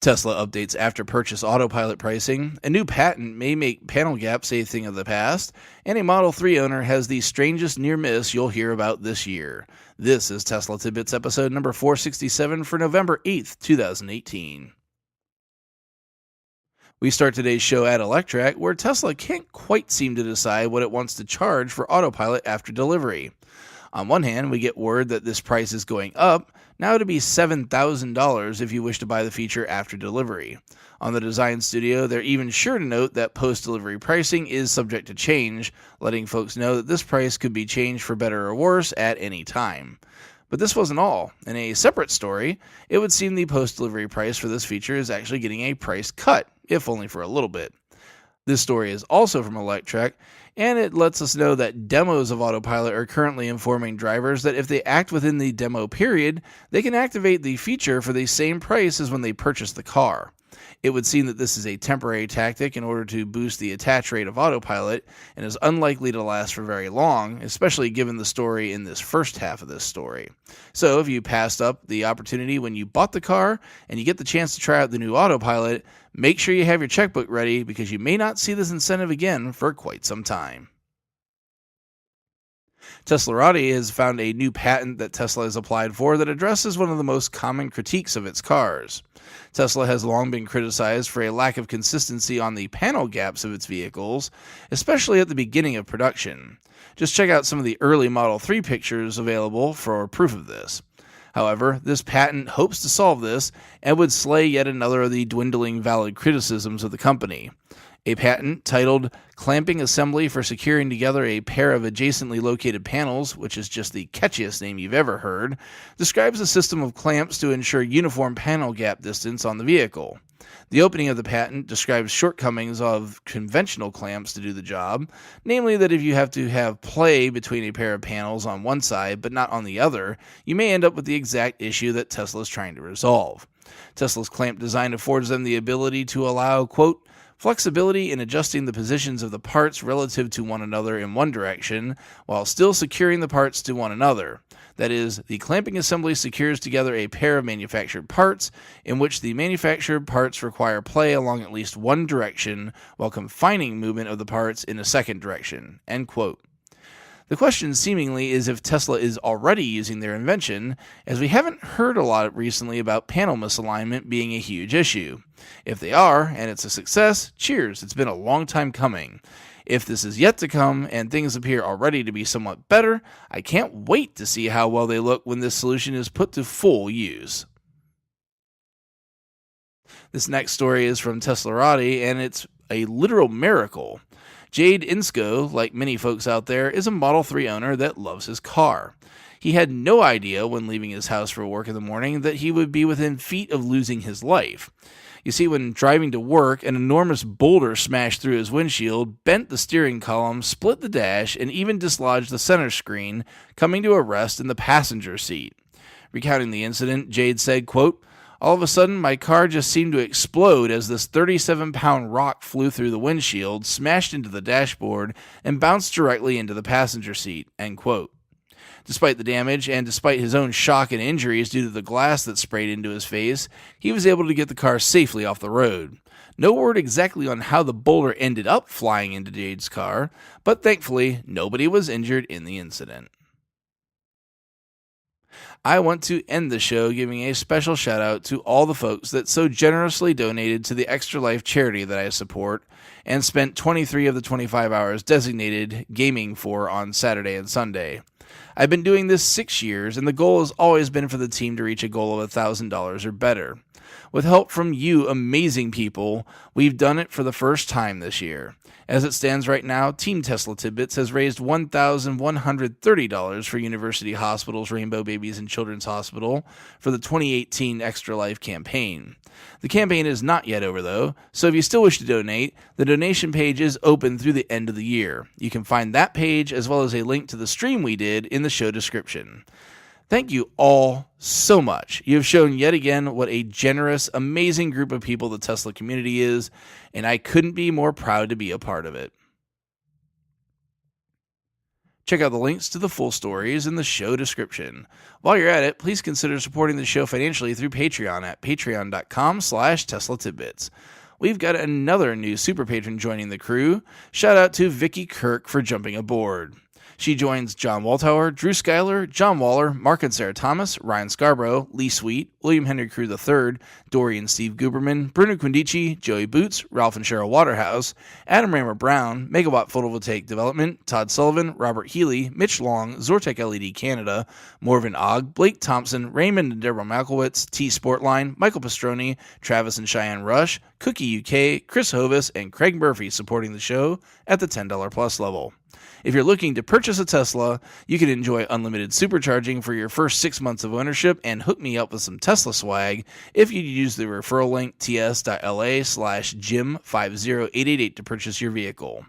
Tesla updates after-purchase Autopilot pricing, a new patent may make panel gaps a thing of the past, and a Model 3 owner has the strangest near miss you'll hear about this year. This is Tesla Tidbits episode number 467 for November 8th, 2018. We start today's show at Electrac, where Tesla can't quite seem to decide what it wants to charge for Autopilot after delivery. On one hand, we get word that this price is going up, now to be $7,000 if you wish to buy the feature after delivery. On the design studio, they're even sure to note that post-delivery pricing is subject to change, letting folks know that this price could be changed for better or worse at any time. But this wasn't all. In a separate story, it would seem the post-delivery price for this feature is actually getting a price cut, if only for a little bit. This story is also from Electrac, and it lets us know that demos of Autopilot are currently informing drivers that if they act within the demo period, they can activate the feature for the same price as when they purchased the car. It would seem that this is a temporary tactic in order to boost the attach rate of Autopilot, and is unlikely to last for very long, especially given the story in this first half of this story. So if you passed up the opportunity when you bought the car, and you get the chance to try out the new Autopilot, make sure you have your checkbook ready, because you may not see this incentive again for quite some time. Teslarati has found a new patent that Tesla has applied for that addresses one of the most common critiques of its cars. Tesla has long been criticized for a lack of consistency on the panel gaps of its vehicles, especially at the beginning of production. Just check out some of the early Model 3 pictures available for proof of this. However, this patent hopes to solve this and would slay yet another of the dwindling valid criticisms of the company. A patent titled Clamping Assembly for Securing Together a Pair of Adjacently Located Panels, which is just the catchiest name you've ever heard, describes a system of clamps to ensure uniform panel gap distance on the vehicle. The opening of the patent describes shortcomings of conventional clamps to do the job, namely that if you have to have play between a pair of panels on one side but not on the other, you may end up with the exact issue that Tesla is trying to resolve. Tesla's clamp design affords them the ability to allow, quote, flexibility in adjusting the positions of the parts relative to one another in one direction, while still securing the parts to one another. That is, the clamping assembly secures together a pair of manufactured parts, in which the manufactured parts require play along at least one direction, while confining movement of the parts in a second direction. End quote. The question seemingly is if Tesla is already using their invention, as we haven't heard a lot recently about panel misalignment being a huge issue. If they are, and it's a success, cheers, it's been a long time coming. If this is yet to come, and things appear already to be somewhat better, I can't wait to see how well they look when this solution is put to full use. This next story is from Teslarati, and it's a literal miracle. Jade Insko, like many folks out there, is a Model 3 owner that loves his car. He had no idea when leaving his house for work in the morning that he would be within feet of losing his life. You see, when driving to work, an enormous boulder smashed through his windshield, bent the steering column, split the dash, and even dislodged the center screen, coming to a rest in the passenger seat. Recounting the incident, Jade said, quote, all of a sudden, my car just seemed to explode as this 37-pound rock flew through the windshield, smashed into the dashboard, and bounced directly into the passenger seat. End quote. Despite the damage, and despite his own shock and injuries due to the glass that sprayed into his face, he was able to get the car safely off the road. No word exactly on how the boulder ended up flying into Jade's car, but thankfully, nobody was injured in the incident. I want to end the show giving a special shout out to all the folks that so generously donated to the Extra Life charity that I support and spent 23 of the 25 hours designated gaming for on Saturday and Sunday. I've been doing this 6 years, and the goal has always been for the team to reach a goal of $1,000 or better. With help from you amazing people, we've done it for the first time this year. As it stands right now, Team Tesla Tidbits has raised $1,130 for University Hospital's Rainbow Babies and Children's Hospital for the 2018 Extra Life campaign. The campaign is not yet over, though, so if you still wish to donate, the donation page is open through the end of the year. You can find that page as well as a link to the stream we did in the show description. Thank you all so much. You have shown yet again what a generous, amazing group of people the Tesla community is, and I couldn't be more proud to be a part of it. Check out the links to the full stories in the show description. While you're at it, please consider supporting the show financially through Patreon at patreon.com/Tesla Tidbits. We've got another new super patron joining the crew. Shout out to Vicky Kirk for jumping aboard. She joins John Waltauer, Drew Schuyler, John Waller, Mark and Sarah Thomas, Ryan Scarborough, Lee Sweet, William Henry Crew III, Dory and Steve Guberman, Bruno Quindici, Joey Boots, Ralph and Cheryl Waterhouse, Adam Raymer Brown, Megawatt Photovoltaic Development, Todd Sullivan, Robert Healy, Mitch Long, Zortec LED Canada, Morven Ogg, Blake Thompson, Raymond and Deborah Malkowitz, T Sportline, Michael Pastroni, Travis and Cheyenne Rush, Cookie UK, Chris Hovis, and Craig Murphy supporting the show at the $10 plus level. If you're looking to purchase a Tesla, you can enjoy unlimited supercharging for your first 6 months of ownership and hook me up with some Tesla swag if you use the referral link ts.la/Jim50888 to purchase your vehicle.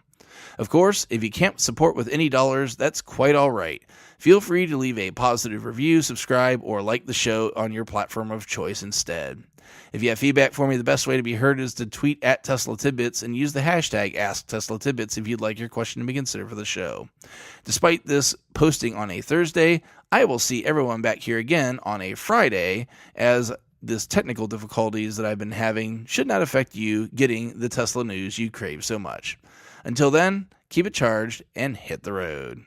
Of course, if you can't support with any dollars, that's quite all right. Feel free to leave a positive review, subscribe, or like the show on your platform of choice instead. If you have feedback for me, the best way to be heard is to tweet at Tesla Tidbits and use the hashtag AskTeslaTidbits if you'd like your question to be considered for the show. Despite this posting on a Thursday, I will see everyone back here again on a Friday, as this technical difficulties that I've been having should not affect you getting the Tesla news you crave so much. Until then, keep it charged and hit the road.